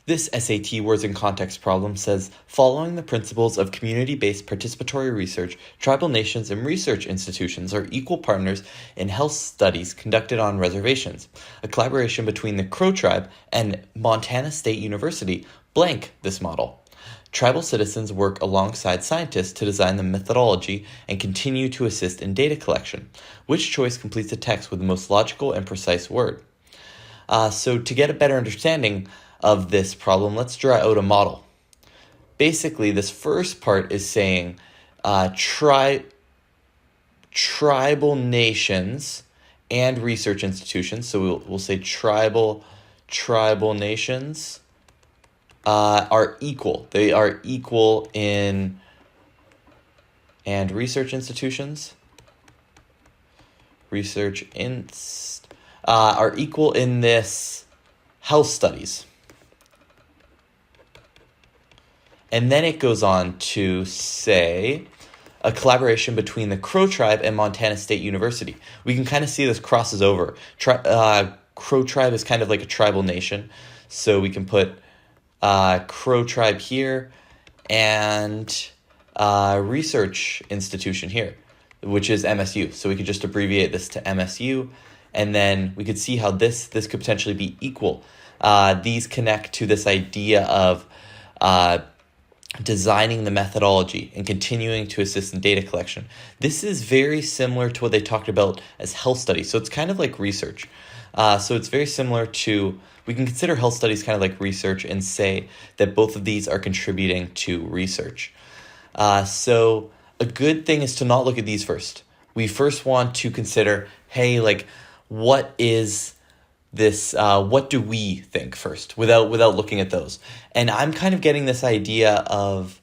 This SAT Words and Context problem says, following the principles of community-based participatory research, tribal nations and research institutions are equal partners in health studies conducted on reservations. A collaboration between the Crow tribe and Montana State University blank this model. Tribal citizens work alongside scientists to design the methodology and continue to assist in data collection. Which choice completes the text with the most logical and precise word? So to get a better understanding of this problem, let's draw out a model. Basically, this first part is saying tribal nations and research institutions. So we'll say tribal nations are equal. They are equal in, and research institutions are equal in this health studies. And then it goes on to say a collaboration between the Crow tribe and Montana State University. We can kind of see this crosses over. Crow tribe is kind of like a tribal nation. So we can put Crow tribe here and research institution here, which is MSU. So we could just abbreviate this to MSU. And then we could see how this could potentially be equal. These connect to this idea of designing the methodology and continuing to assist in data collection. This is very similar to what they talked about as health studies. So it's kind of like research. So it's very similar to, we can consider health studies kind of like research and say that both of these are contributing to research. So a good thing is to not look at these first. We first want to consider, hey, like, what is this, what do we think first without looking at those? And I'm kind of getting this idea of,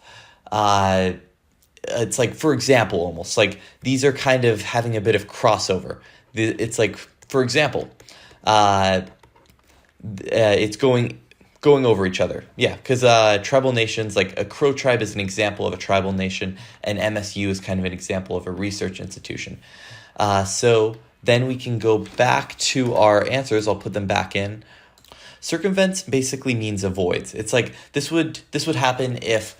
it's like, for example, almost like these are kind of having a bit of crossover. It's like, for example, it's going over each other. Yeah, because tribal nations, like a Crow tribe is an example of a tribal nation, and MSU is kind of an example of a research institution. So then we can go back to our answers. I'll put them back in. Circumvents basically means avoids. It's like this would happen if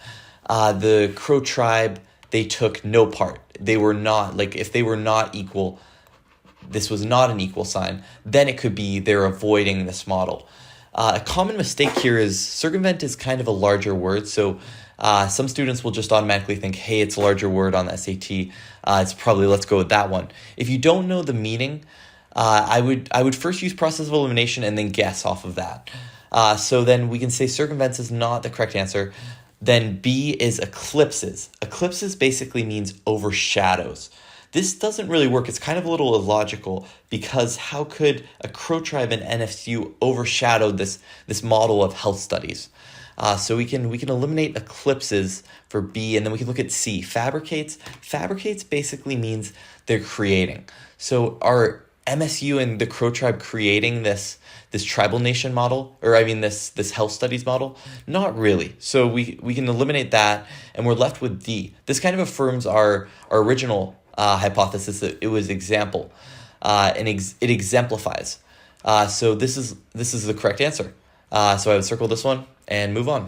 the Crow tribe, they took no part. They were not, like, if they were not equal, this was not an equal sign, then it could be they're avoiding this model. A common mistake here is circumvent is kind of a larger word, so some students will just automatically think, hey, it's a larger word on the SAT. It's probably, let's go with that one. If you don't know the meaning, I would first use process of elimination and then guess off of that. So then we can say circumvents is not the correct answer. Then B is eclipses. Eclipses basically means overshadows. This doesn't really work. It's kind of a little illogical because how could a Crow tribe and NFSU overshadow this model of health studies? So we can eliminate eclipses for B, and then we can look at C. Fabricates. Fabricates basically means they're creating. So are MSU and the Crow tribe creating this tribal nation model, or I mean this health studies model? Not really. So we can eliminate that, and we're left with D. This kind of affirms our original hypothesis that it was example, and it exemplifies. So this is the correct answer. So I would circle this one and move on.